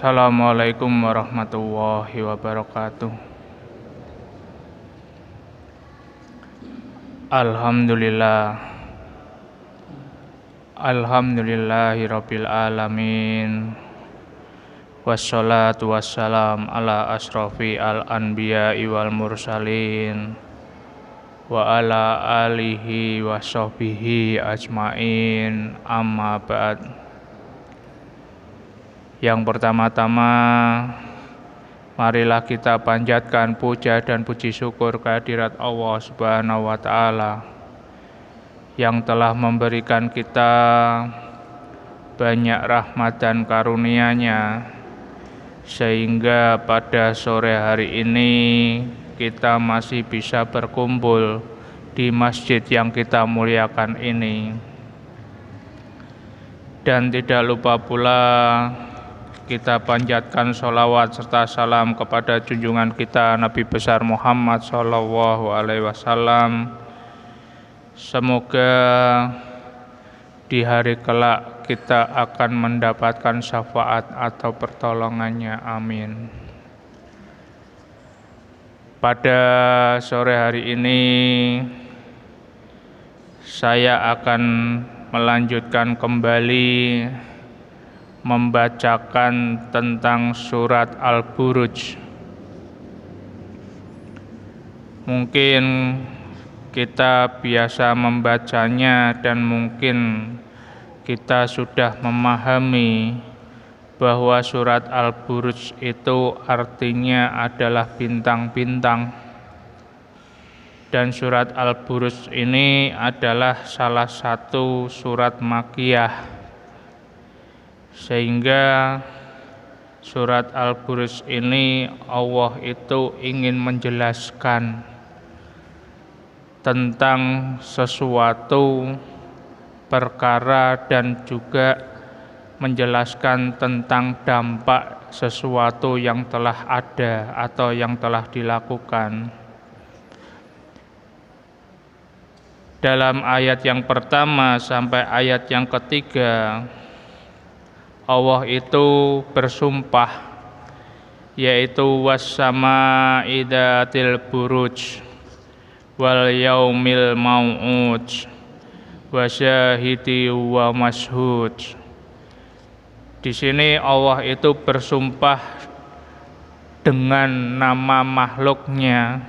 Assalamualaikum warahmatullahi wabarakatuh. Alhamdulillah. Alhamdulillahirabbil alamin. Wassalatu wassalam ala asrofi al-anbiya'i wal mursalin wa ala alihi wa sahbihi ajmain, amma ba'd. Yang pertama-tama, marilah kita panjatkan puja dan puji syukur kehadirat Allah Subhanahu wa Ta'ala yang telah memberikan kita banyak rahmat dan karunia-Nya, sehingga pada sore hari ini kita masih bisa berkumpul di masjid yang kita muliakan ini. Dan tidak lupa pula kita panjatkan sholawat serta salam kepada junjungan kita Nabi besar Muhammad Sallallahu Alaihi Wasallam. Semoga di hari kelak kita akan mendapatkan syafaat atau pertolongannya. Amin. Pada sore hari ini saya akan melanjutkan kembali membacakan tentang surat Al-Buruj. Mungkin kita biasa membacanya dan mungkin kita sudah memahami bahwa surat Al-Buruj itu artinya adalah bintang-bintang. Dan surat Al-Buruj ini adalah salah satu surat Makkiyah. Sehingga surat Al-Buruj ini Allah itu ingin menjelaskan tentang sesuatu perkara dan juga menjelaskan tentang dampak sesuatu yang telah ada atau yang telah dilakukan. Dalam ayat yang pertama sampai ayat yang ketiga, Allah itu bersumpah, yaitu was-sama'i dzatil buruj wal yaumil mau'ud wa syahidi wa mashhud. Di sini Allah itu bersumpah dengan nama makhluknya.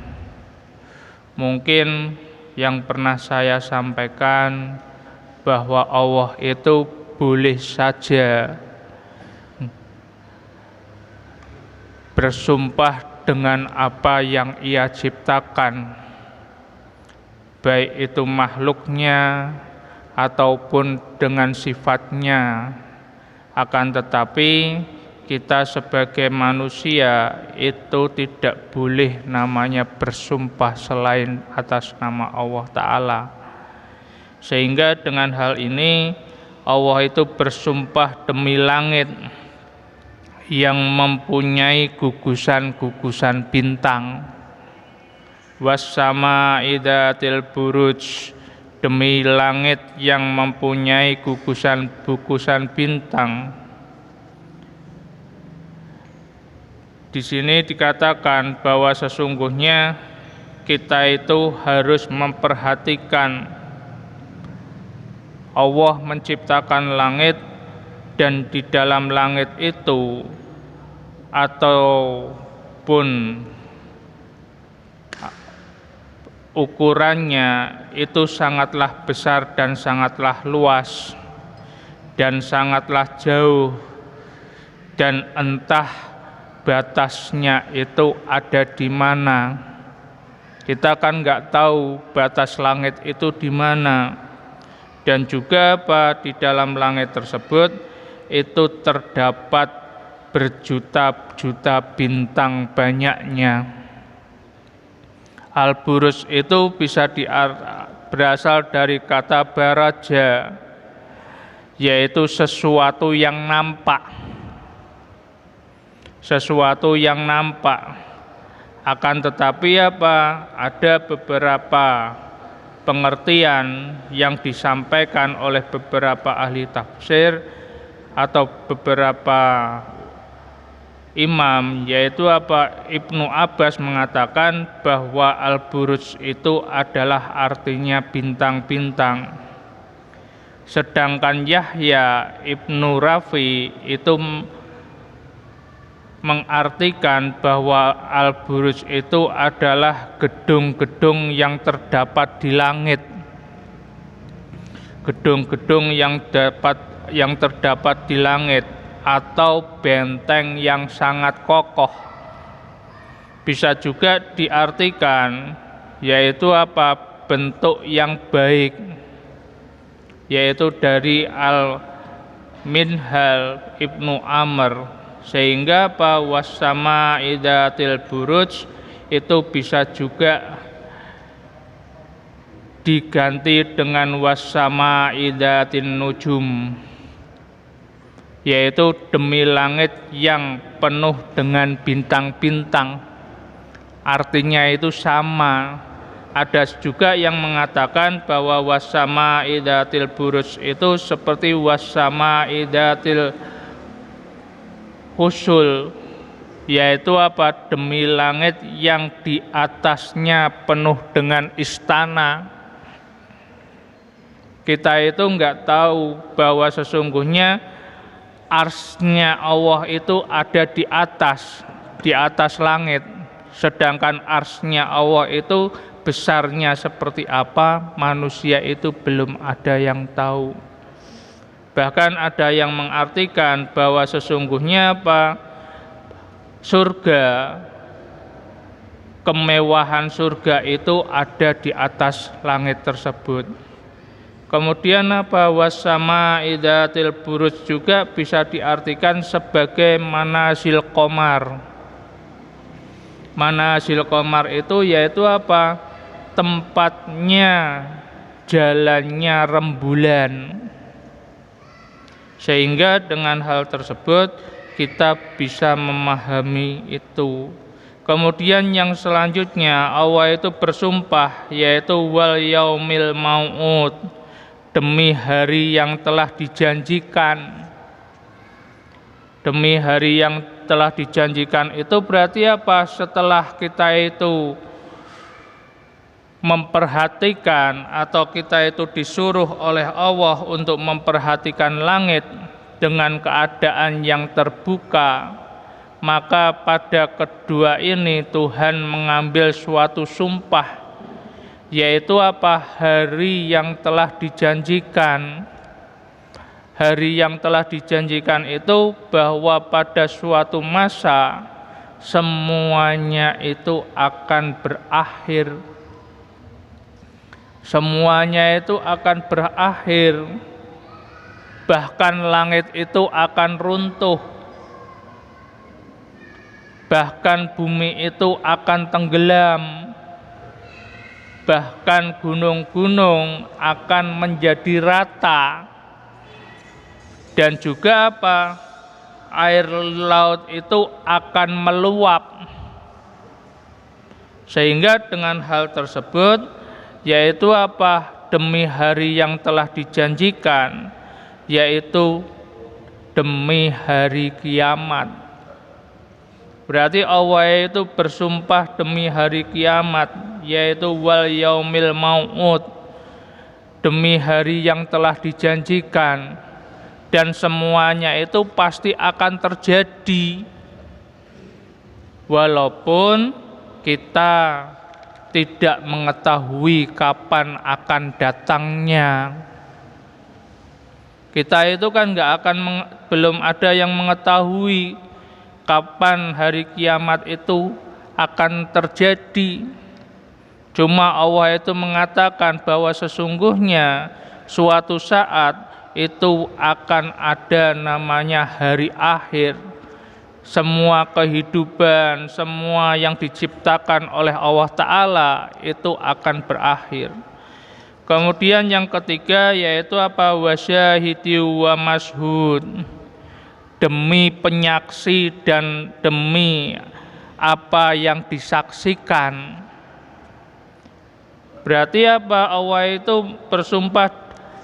Mungkin yang pernah saya sampaikan bahwa Allah itu boleh saja bersumpah dengan apa yang Ia ciptakan, baik itu makhluknya ataupun dengan sifatnya. Akan tetapi kita sebagai manusia itu tidak boleh namanya bersumpah selain atas nama Allah Ta'ala. Sehingga dengan hal ini Allah itu bersumpah demi langit yang mempunyai gugusan-gugusan bintang. Was-sama'i dzatil buruj, demi langit yang mempunyai gugusan-gugusan bintang. Di sini dikatakan bahwa sesungguhnya kita itu harus memperhatikan Allah menciptakan langit, dan di dalam langit itu ataupun ukurannya itu sangatlah besar dan sangatlah luas dan sangatlah jauh, dan entah batasnya itu ada di mana. Kita kan nggak tahu batas langit itu di mana, dan juga di dalam langit tersebut itu terdapat berjuta-juta bintang banyaknya. Al-Buruj itu bisa berasal dari kata baraja, yaitu sesuatu yang nampak. Sesuatu yang nampak. Akan tetapi ada beberapa pengertian yang disampaikan oleh beberapa ahli tafsir atau beberapa imam, yaitu apa, Ibnu Abbas mengatakan bahwa al-buruj itu adalah artinya bintang-bintang. Sedangkan Yahya Ibnu Rafi itu mengartikan bahwa al-buruj itu adalah gedung-gedung yang terdapat di langit. Gedung-gedung yang terdapat di langit atau benteng yang sangat kokoh. Bisa juga diartikan yaitu apa, bentuk yang baik, yaitu dari Al-Minhal Ibnu Amr, sehingga apa, was-sama'i dzatil buruj itu bisa juga diganti dengan was-sama'i dzatin nujum, yaitu demi langit yang penuh dengan bintang-bintang. Artinya itu sama. Ada juga yang mengatakan bahwa was-sama'i dzatil buruj itu seperti was-sama'i dzatil husul, yaitu apa, demi langit yang di atasnya penuh dengan istana. Kita itu enggak tahu bahwa sesungguhnya arsy-nya Allah itu ada di atas langit, sedangkan arsy-nya Allah itu besarnya seperti apa, manusia itu belum ada yang tahu. Bahkan ada yang mengartikan bahwa sesungguhnya apa, surga, kemewahan surga itu ada di atas langit tersebut. Kemudian apa, was-sama'i dzatil buruj juga bisa diartikan sebagai manazil qamar. Manazil qamar itu yaitu apa, tempatnya jalannya rembulan. Sehingga dengan hal tersebut kita bisa memahami itu. Kemudian yang selanjutnya Allah itu bersumpah, yaitu wal yaumil mau'ud, demi hari yang telah dijanjikan. Demi hari yang telah dijanjikan itu berarti apa? Setelah kita itu memperhatikan atau kita itu disuruh oleh Allah untuk memperhatikan langit dengan keadaan yang terbuka, maka pada kedua ini Tuhan mengambil suatu sumpah, yaitu apa, hari yang telah dijanjikan. Hari yang telah dijanjikan itu bahwa pada suatu masa semuanya itu akan berakhir. Semuanya itu akan berakhir. Bahkan langit itu akan runtuh. Bahkan bumi itu akan tenggelam. Bahkan gunung-gunung akan menjadi rata. Dan juga apa? Air laut itu akan meluap. Sehingga dengan hal tersebut, yaitu apa? Demi hari yang telah dijanjikan, yaitu demi hari kiamat. Berarti Allah itu bersumpah demi hari kiamat, yaitu wal yaumil mau'ud, demi hari yang telah dijanjikan, dan semuanya itu pasti akan terjadi walaupun kita tidak mengetahui kapan akan datangnya. Kita itu kan belum ada yang mengetahui kapan hari kiamat itu akan terjadi. Cuma Allah itu mengatakan bahwa sesungguhnya suatu saat itu akan ada namanya hari akhir. Semua kehidupan, semua yang diciptakan oleh Allah Ta'ala itu akan berakhir. Kemudian yang ketiga yaitu apa? Wasyahidi wa mashhud, demi penyaksi dan demi apa yang disaksikan. Berarti apa? Allah itu bersumpah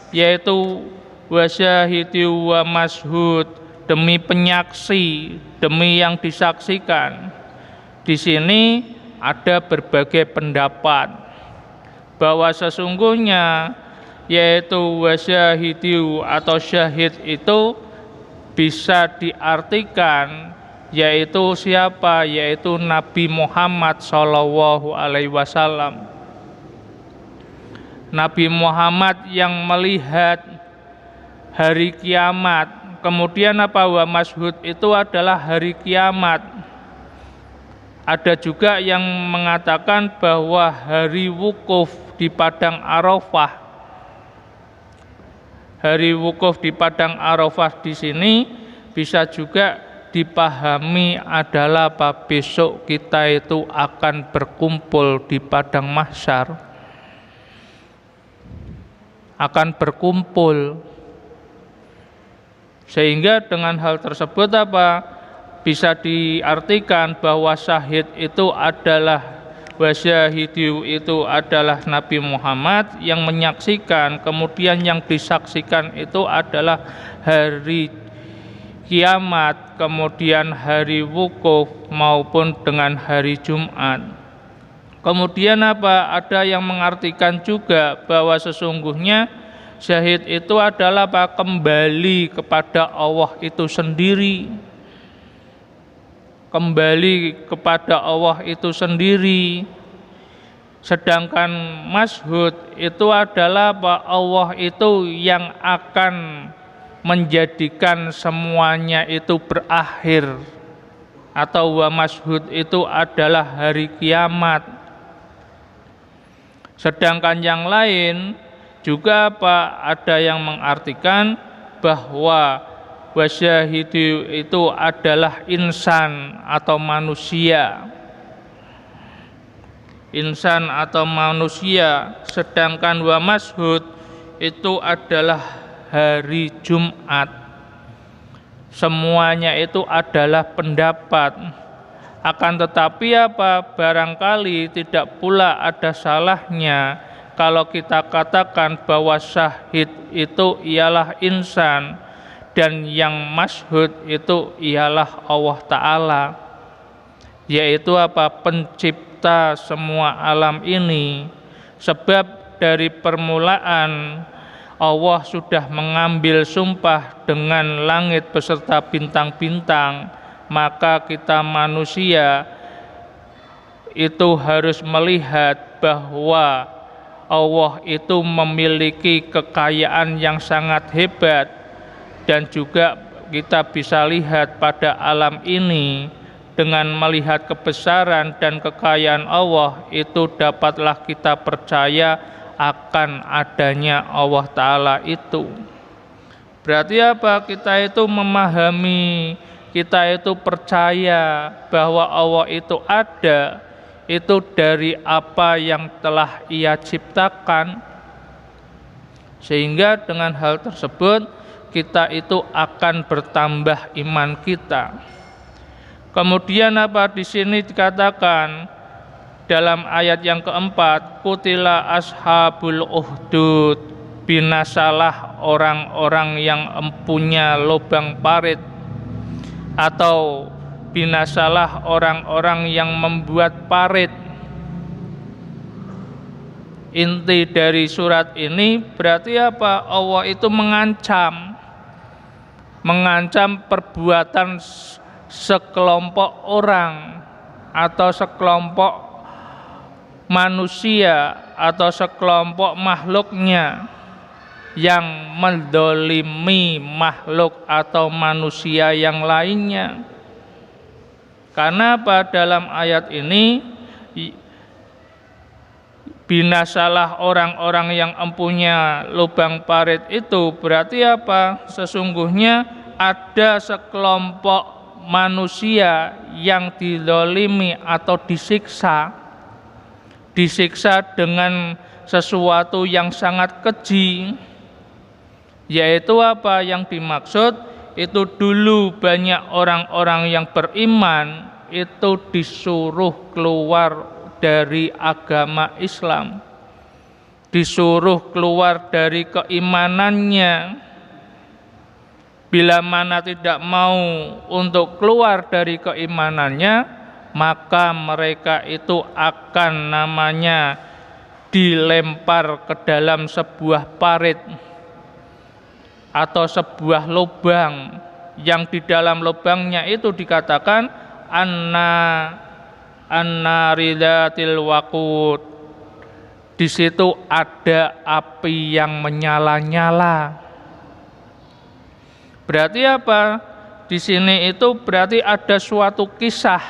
yaitu wasyahidi wa mashhud, demi penyaksi, demi yang disaksikan. Di sini ada berbagai pendapat bahwa sesungguhnya yaitu wasyahidu atau syahid itu bisa diartikan yaitu siapa? Yaitu Nabi Muhammad Shallallahu Alaihi Wasallam. Nabi Muhammad yang melihat hari kiamat. Kemudian apa? Wa masyhud itu adalah hari kiamat. Ada juga yang mengatakan bahwa hari wukuf di Padang Arafah. Hari wukuf di Padang Arafah di sini bisa juga dipahami adalah besok kita itu akan berkumpul di padang mahsyar, akan berkumpul, sehingga dengan hal tersebut bisa diartikan bahwa syahid itu adalah wasyahidu itu adalah Nabi Muhammad yang menyaksikan, kemudian yang disaksikan itu adalah hari kiamat, kemudian hari wukuf maupun dengan hari Jumat. Kemudian ada yang mengartikan juga bahwa sesungguhnya syahid itu adalah kembali kepada Allah itu sendiri. Kembali kepada Allah itu sendiri. Sedangkan masyhud itu adalah Allah itu yang akan menjadikan semuanya itu berakhir, atau wa masyhud itu adalah hari kiamat. Sedangkan yang lain juga ada yang mengartikan bahwa wasyahidu itu adalah insan atau manusia. Insan atau manusia, sedangkan wa masyhud itu adalah hari Jumat. Semuanya itu adalah pendapat. Akan tetapi barangkali tidak pula ada salahnya kalau kita katakan bahwa syahid itu ialah insan dan yang masyhud itu ialah Allah Ta'ala, yaitu pencipta semua alam ini. Sebab dari permulaan Allah sudah mengambil sumpah dengan langit beserta bintang-bintang, maka kita manusia itu harus melihat bahwa Allah itu memiliki kekayaan yang sangat hebat, dan juga kita bisa lihat pada alam ini dengan melihat kebesaran dan kekayaan Allah itu dapatlah kita percaya akan adanya Allah Ta'ala itu. Berarti kita itu memahami, kita itu percaya bahwa Allah itu ada, itu dari apa yang telah Ia ciptakan. Sehingga dengan hal tersebut kita itu akan bertambah iman kita. Kemudian di sini dikatakan dalam ayat yang keempat, kutila ashabul uhdud, binasalah orang-orang yang empunya lubang parit, atau binasalah orang-orang yang membuat parit. Inti dari surat ini berarti Allah itu mengancam perbuatan sekelompok orang atau sekelompok manusia atau sekelompok makhluknya yang mendolimi makhluk atau manusia yang lainnya. Karena dalam ayat ini binasalah orang-orang yang empunya lubang parit itu berarti sesungguhnya ada sekelompok manusia yang didolimi atau disiksa dengan sesuatu yang sangat keji, yaitu yang dimaksud itu dulu banyak orang-orang yang beriman itu disuruh keluar dari agama Islam, disuruh keluar dari keimanannya, Bila mana tidak mau untuk keluar dari keimanannya, maka mereka itu akan namanya dilempar ke dalam sebuah parit atau sebuah lubang, yang di dalam lubangnya itu dikatakan annaridatil waqud. Di situ ada api yang menyala-nyala. Berarti apa? Di sini itu berarti ada suatu kisah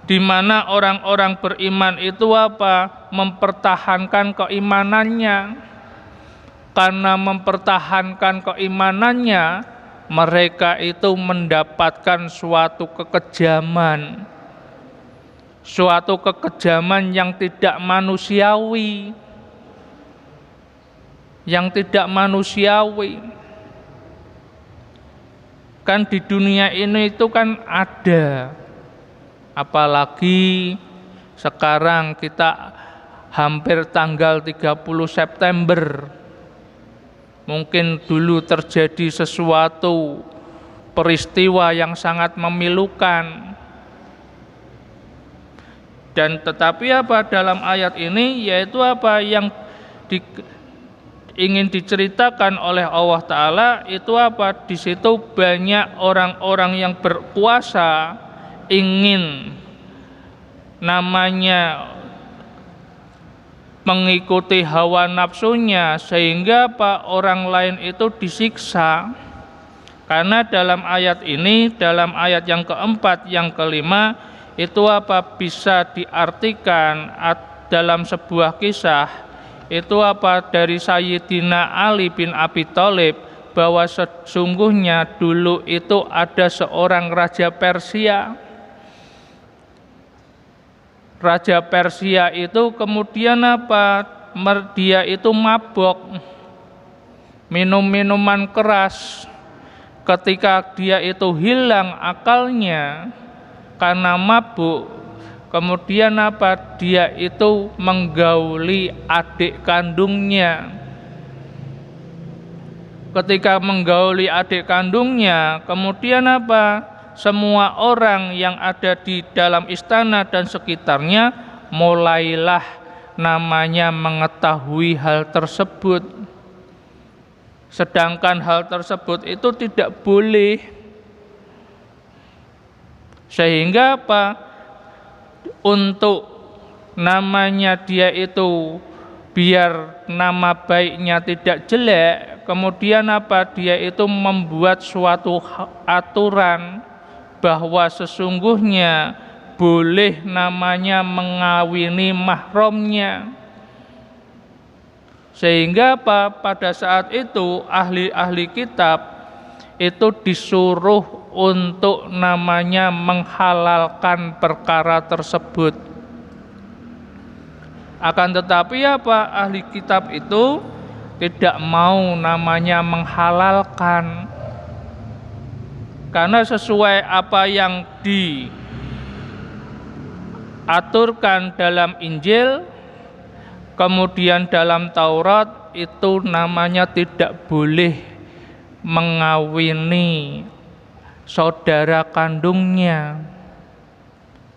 di mana orang-orang beriman itu apa? Mempertahankan keimanannya. Karena mempertahankan keimanannya, mereka itu mendapatkan suatu kekejaman. Suatu kekejaman yang tidak manusiawi. Yang tidak manusiawi. Kan di dunia ini itu kan ada, apalagi sekarang kita hampir tanggal 30 September, mungkin dulu terjadi sesuatu peristiwa yang sangat memilukan, dan tetapi apa dalam ayat ini, yaitu apa yang ingin diceritakan oleh Allah Ta'ala itu apa? Di situ banyak orang-orang yang berkuasa ingin namanya mengikuti hawa nafsunya, sehingga apa? Orang lain itu disiksa. Karena dalam ayat ini, dalam ayat yang keempat, yang kelima, itu apa? Bisa diartikan dalam sebuah kisah itu apa? Dari Sayyidina Ali bin Abi Thalib, bahwa sesungguhnya dulu itu ada seorang raja Persia. Raja Persia itu kemudian apa? Dia itu mabok, minum minuman keras. Ketika dia itu hilang akalnya karena mabuk, kemudian apa? Dia itu menggauli adik kandungnya. Ketika menggauli adik kandungnya, kemudian apa? Semua orang yang ada di dalam istana dan sekitarnya mulailah namanya mengetahui hal tersebut. Sedangkan hal tersebut itu tidak boleh. Sehingga apa? Untuk namanya dia itu biar nama baiknya tidak jelek, kemudian apa? Dia itu membuat suatu aturan bahwa sesungguhnya boleh namanya mengawini mahramnya. Sehingga apa? Pada saat itu ahli-ahli kitab itu disuruh untuk namanya menghalalkan perkara tersebut. Akan tetapi apa? Ahli kitab itu tidak mau namanya menghalalkan. Karena sesuai apa yang diaturkan dalam Injil, kemudian dalam Taurat, itu namanya tidak boleh mengawini saudara kandungnya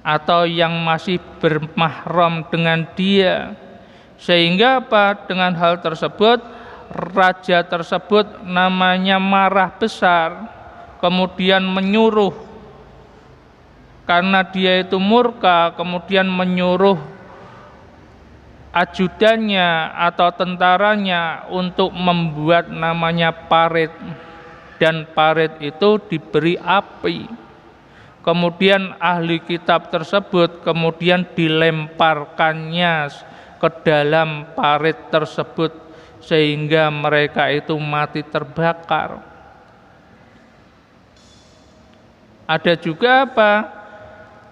atau yang masih bermahram dengan dia. Sehingga apa? Dengan hal tersebut raja tersebut namanya marah besar, kemudian menyuruh, karena dia itu murka, kemudian menyuruh ajudannya atau tentaranya untuk membuat namanya parit, dan parit itu diberi api. Kemudian ahli kitab tersebut kemudian dilemparkannya ke dalam parit tersebut sehingga mereka itu mati terbakar. Ada juga apa?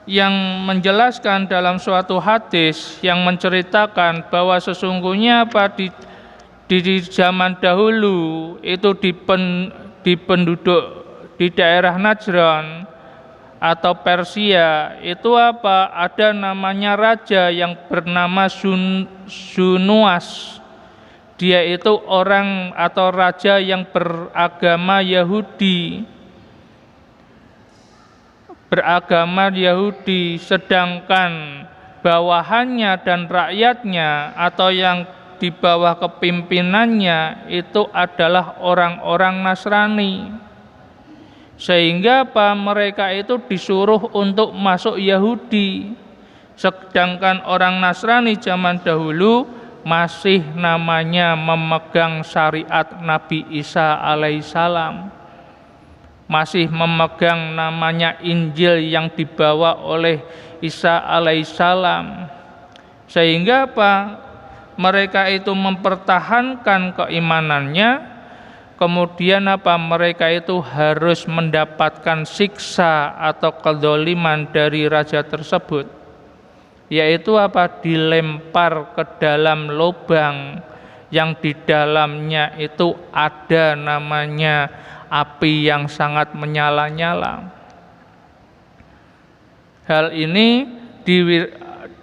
Yang menjelaskan dalam suatu hadis yang menceritakan bahwa sesungguhnya apa di zaman dahulu itu di penduduk di daerah Najran atau Persia itu apa? Ada namanya raja yang bernama Zunuas. dia itu orang atau raja yang beragama Yahudi, sedangkan bawahannya dan rakyatnya atau yang di bawah kepimpinannya itu adalah orang-orang Nasrani. Sehingga mereka itu disuruh untuk masuk Yahudi, sedangkan orang Nasrani zaman dahulu masih namanya memegang syariat Nabi Isa alaihissalam, masih memegang namanya Injil yang dibawa oleh Isa alaihissalam. Sehingga mereka itu mempertahankan keimanannya, kemudian mereka itu harus mendapatkan siksa atau kedzaliman dari raja tersebut, yaitu dilempar ke dalam lubang yang di dalamnya itu ada namanya api yang sangat menyala-nyala. Hal ini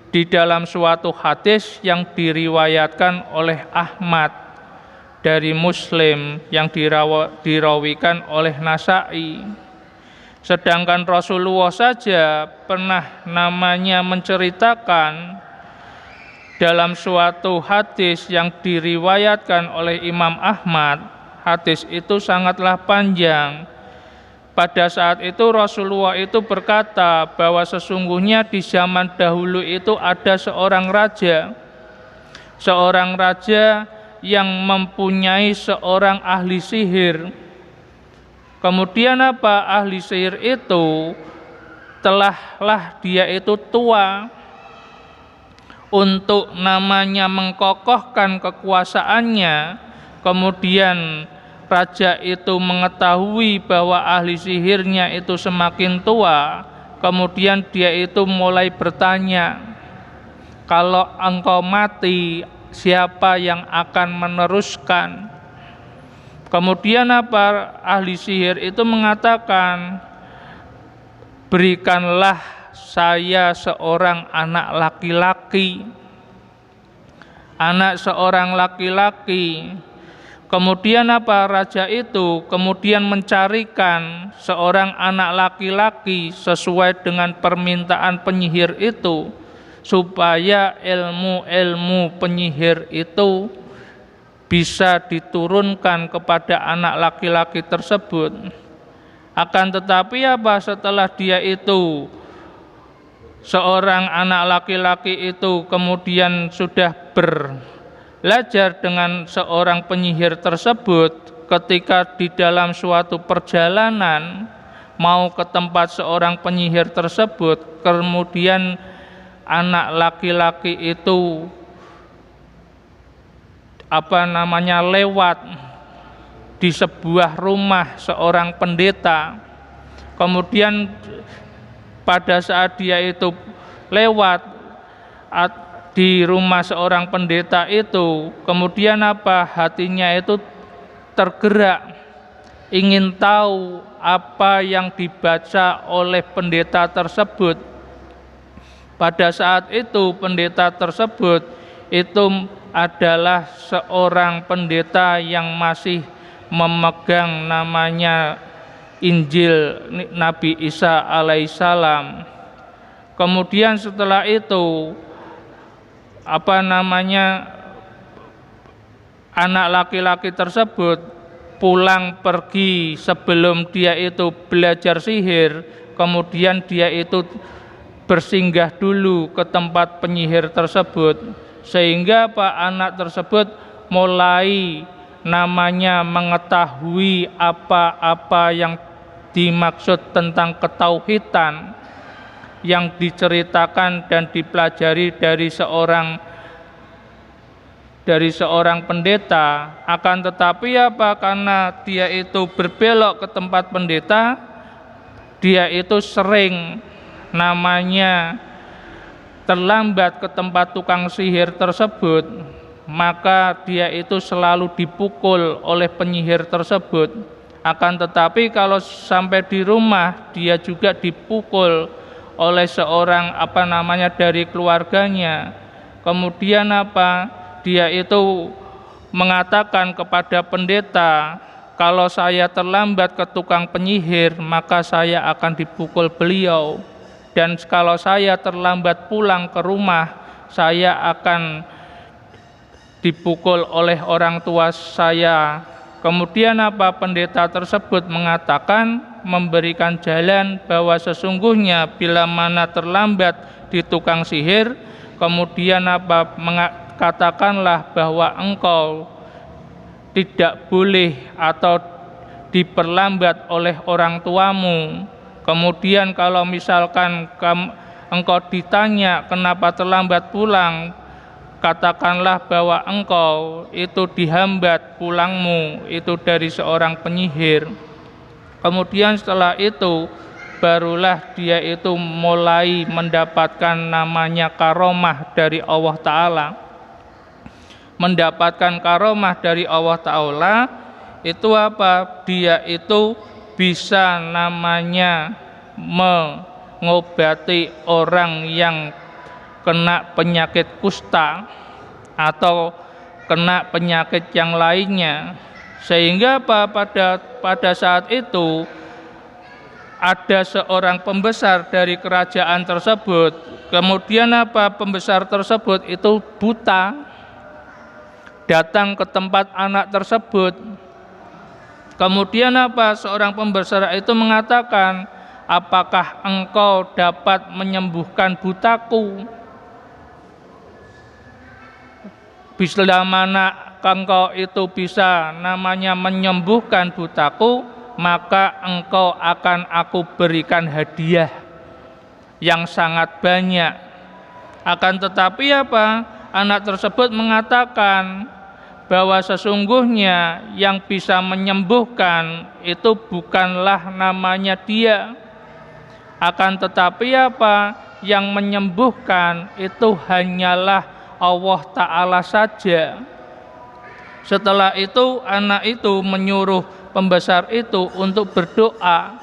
di dalam suatu hadis yang diriwayatkan oleh Ahmad dari Muslim yang dirawikan oleh Nasa'i. Sedangkan Rasulullah saja pernah namanya menceritakan dalam suatu hadis yang diriwayatkan oleh Imam Ahmad. Hadis itu sangatlah panjang. Pada saat itu Rasulullah itu berkata bahwa sesungguhnya di zaman dahulu itu ada seorang raja yang mempunyai seorang ahli sihir. Kemudian ahli sihir itu telahlah dia itu tua untuk namanya mengkokohkan kekuasaannya. Kemudian raja itu mengetahui bahwa ahli sihirnya itu semakin tua. Kemudian dia itu mulai bertanya, kalau engkau mati, siapa yang akan meneruskan? Kemudian ahli sihir itu mengatakan, berikanlah saya seorang anak laki-laki. Kemudian raja itu kemudian mencarikan seorang anak laki-laki sesuai dengan permintaan penyihir itu, supaya ilmu-ilmu penyihir itu bisa diturunkan kepada anak laki-laki tersebut. Akan tetapi setelah dia itu, seorang anak laki-laki itu kemudian sudah belajar dengan seorang penyihir tersebut, ketika di dalam suatu perjalanan mau ke tempat seorang penyihir tersebut, kemudian anak laki-laki itu lewat di sebuah rumah seorang pendeta. Kemudian pada saat dia itu lewat di rumah seorang pendeta itu, kemudian hatinya itu tergerak, ingin tahu apa yang dibaca oleh pendeta tersebut. Pada saat itu pendeta tersebut itu adalah seorang pendeta yang masih memegang namanya Injil Nabi Isa alaihissalam. Kemudian setelah itu anak laki-laki tersebut pulang pergi sebelum dia itu belajar sihir. Kemudian dia itu bersinggah dulu ke tempat penyihir tersebut, sehingga anak tersebut mulai mengetahui apa-apa yang dimaksud tentang ketauhidan yang diceritakan dan dipelajari dari seorang pendeta. Akan tetapi karena dia itu berbelok ke tempat pendeta, dia itu sering terlambat ke tempat tukang sihir tersebut, maka dia itu selalu dipukul oleh penyihir tersebut. Akan tetapi kalau sampai di rumah, dia juga dipukul oleh seorang dari keluarganya. Kemudian dia itu mengatakan kepada pendeta, kalau saya terlambat ke tukang penyihir, maka saya akan dipukul beliau. Dan kalau saya terlambat pulang ke rumah, saya akan dipukul oleh orang tua saya. Kemudian pendeta tersebut mengatakan, memberikan jalan bahwa sesungguhnya bila mana terlambat di tukang sihir, kemudian katakanlah bahwa engkau tidak boleh atau diperlambat oleh orang tuamu. Kemudian kalau misalkan engkau ditanya kenapa terlambat pulang, katakanlah bahwa engkau itu dihambat pulangmu itu dari seorang penyihir. Kemudian setelah itu barulah dia itu mulai mendapatkan namanya karomah dari Allah Ta'ala. Mendapatkan karomah dari Allah Ta'ala itu dia itu bisa namanya mengobati orang yang kena penyakit kusta atau kena penyakit yang lainnya. Sehingga pada saat itu ada seorang pembesar dari kerajaan tersebut. Kemudian pembesar tersebut itu buta, datang ke tempat anak tersebut. Kemudian seorang pembesar itu mengatakan, apakah engkau dapat menyembuhkan butaku? Bila mana engkau itu bisa namanya menyembuhkan butaku, maka engkau akan aku berikan hadiah yang sangat banyak. Akan tetapi anak tersebut mengatakan bahwa sesungguhnya yang bisa menyembuhkan itu bukanlah namanya dia. Akan tetapi yang menyembuhkan itu hanyalah Allah Ta'ala saja. Setelah itu anak itu menyuruh pembesar itu untuk berdoa.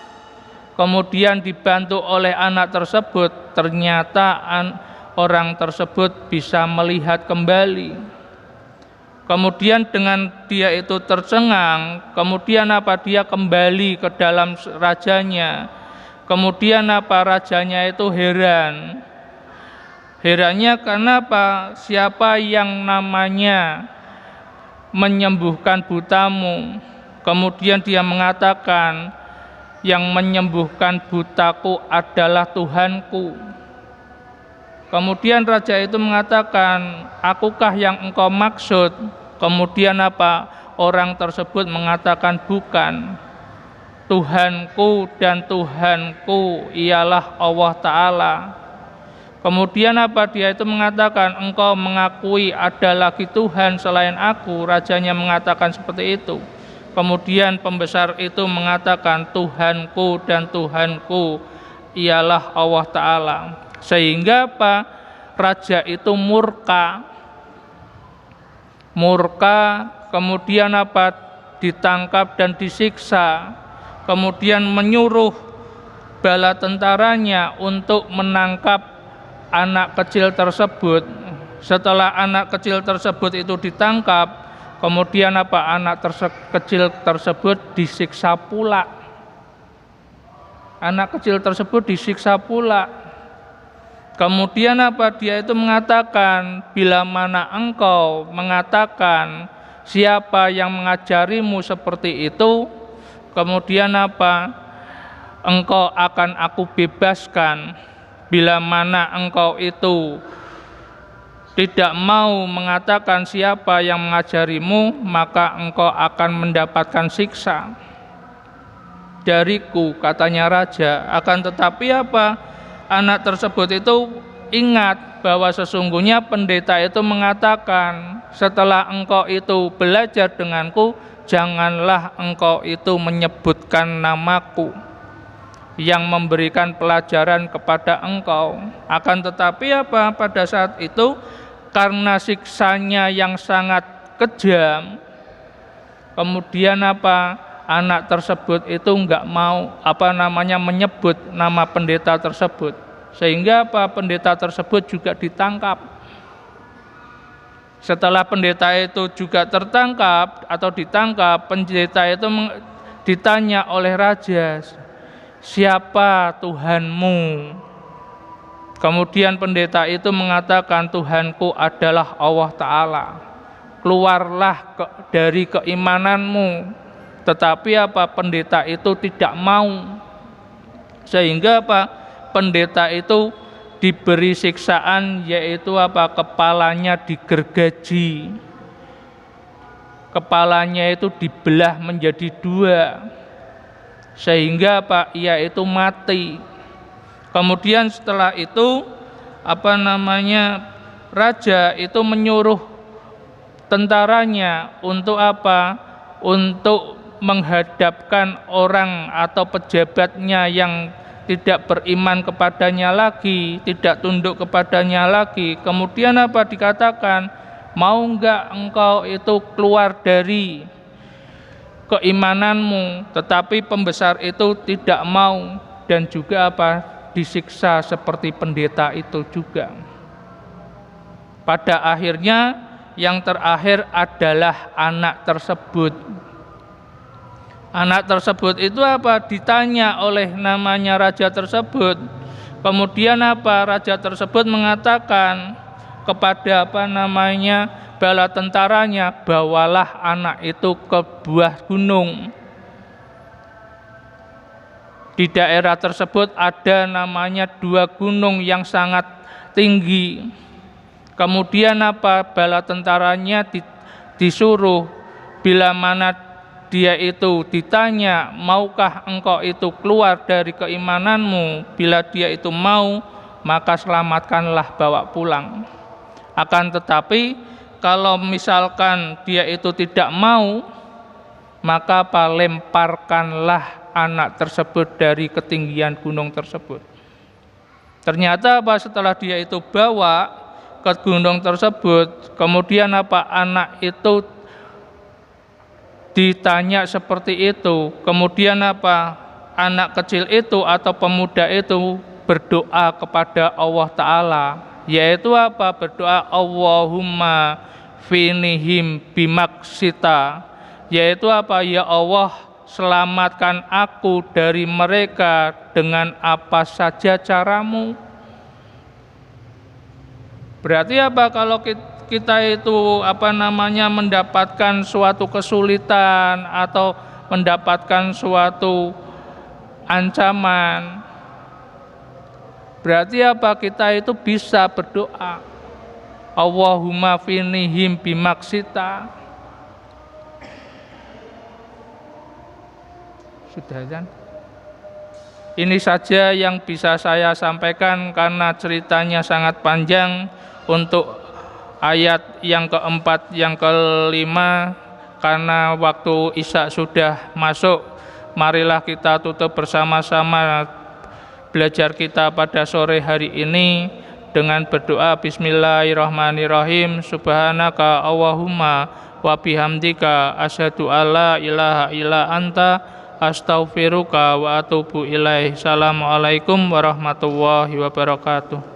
Kemudian dibantu oleh anak tersebut, ternyata orang tersebut bisa melihat kembali. Kemudian dengan dia itu tercengang, kemudian dia kembali ke dalam rajanya. Kemudian rajanya itu heran. Herannya karena siapa yang namanya menyembuhkan butamu? Kemudian dia mengatakan, yang menyembuhkan butaku adalah Tuhanku. Kemudian raja itu mengatakan, akukah yang engkau maksud? Kemudian orang tersebut mengatakan, bukan. Tuhanku dan Tuhanku ialah Allah Ta'ala. Kemudian dia itu mengatakan, engkau mengakui ada lagi Tuhan selain aku? Rajanya mengatakan seperti itu. Kemudian pembesar itu mengatakan, Tuhanku dan Tuhanku ialah Allah Ta'ala. Sehingga raja itu murka. Kemudian ditangkap dan disiksa. Kemudian menyuruh bala tentaranya untuk menangkap anak kecil tersebut. Setelah anak kecil tersebut itu ditangkap, kemudian anak kecil tersebut disiksa pula. Anak kecil tersebut disiksa pula. Kemudian dia itu mengatakan, bila mana engkau mengatakan siapa yang mengajarimu seperti itu, kemudian engkau akan aku bebaskan. Bila mana engkau itu tidak mau mengatakan siapa yang mengajarimu, maka engkau akan mendapatkan siksa dariku, katanya raja. Akan tetapi anak tersebut itu ingat bahwa sesungguhnya pendeta itu mengatakan, setelah engkau itu belajar denganku, janganlah engkau itu menyebutkan namaku yang memberikan pelajaran kepada engkau. Akan tetapi pada saat itu karena siksanya yang sangat kejam, kemudian anak tersebut itu enggak mau menyebut nama pendeta tersebut, sehingga pendeta tersebut juga ditangkap. Setelah pendeta itu juga tertangkap atau ditangkap, pendeta itu ditanya oleh raja, siapa Tuhanmu? Kemudian pendeta itu mengatakan, Tuhanku adalah Allah Ta'ala. Keluarlah dari keimananmu. Tetapi apa? Pendeta itu tidak mau. Sehingga apa? Pendeta itu diberi siksaan, yaitu apa? Kepalanya digergaji. Kepalanya itu dibelah menjadi dua. Sehingga apa? Ia itu mati. Kemudian setelah itu raja itu menyuruh tentaranya untuk apa? Untuk menghadapkan orang atau pejabatnya yang tidak beriman kepadanya lagi, tidak tunduk kepadanya lagi. Kemudian apa dikatakan? Mau enggak engkau itu keluar dari keimananmu? Tetapi pembesar itu tidak mau, dan juga apa? Disiksa seperti pendeta itu juga. Pada akhirnya yang terakhir adalah anak tersebut. Anak tersebut itu apa? Ditanya oleh namanya raja tersebut. Kemudian apa? Raja tersebut mengatakan kepada bala tentaranya, bawalah anak itu ke buah gunung. Di daerah tersebut ada namanya 2 gunung yang sangat tinggi. Kemudian apa? Bala tentaranya disuruh, bila mana dia itu ditanya, maukah engkau itu keluar dari keimananmu? Bila dia itu mau, maka selamatkanlah, bawa pulang. Akan tetapi kalau misalkan dia itu tidak mau, maka lemparkanlah anak tersebut dari ketinggian gunung tersebut. Ternyata apa? Setelah dia itu bawa ke gunung tersebut, kemudian apa? Anak itu ditanya seperti itu. Kemudian apa? Anak kecil itu atau pemuda itu berdoa kepada Allah Ta'ala, yaitu apa? Berdoa, Allahumma finihim bimaksita, yaitu apa? Ya Allah, selamatkan aku dari mereka dengan apa saja caramu. Berarti apa? Kalau kita itu mendapatkan suatu kesulitan atau mendapatkan suatu ancaman, berarti apa? Kita itu bisa berdoa, Allahumma finihim bimaksita. Sudah kan? Ini saja yang bisa saya sampaikan karena ceritanya sangat panjang. Untuk ayat yang keempat, yang kelima, karena waktu Isya sudah masuk, marilah kita tutup bersama-sama belajar kita pada sore hari ini dengan berdoa Bismillahirrahmanirrahim. Subhanaka Allahumma wa bihamdika asyhadu alla ilaha illa anta astaghfiruka wa atubu ilaih. Assalamualaikum warahmatullahi wabarakatuh.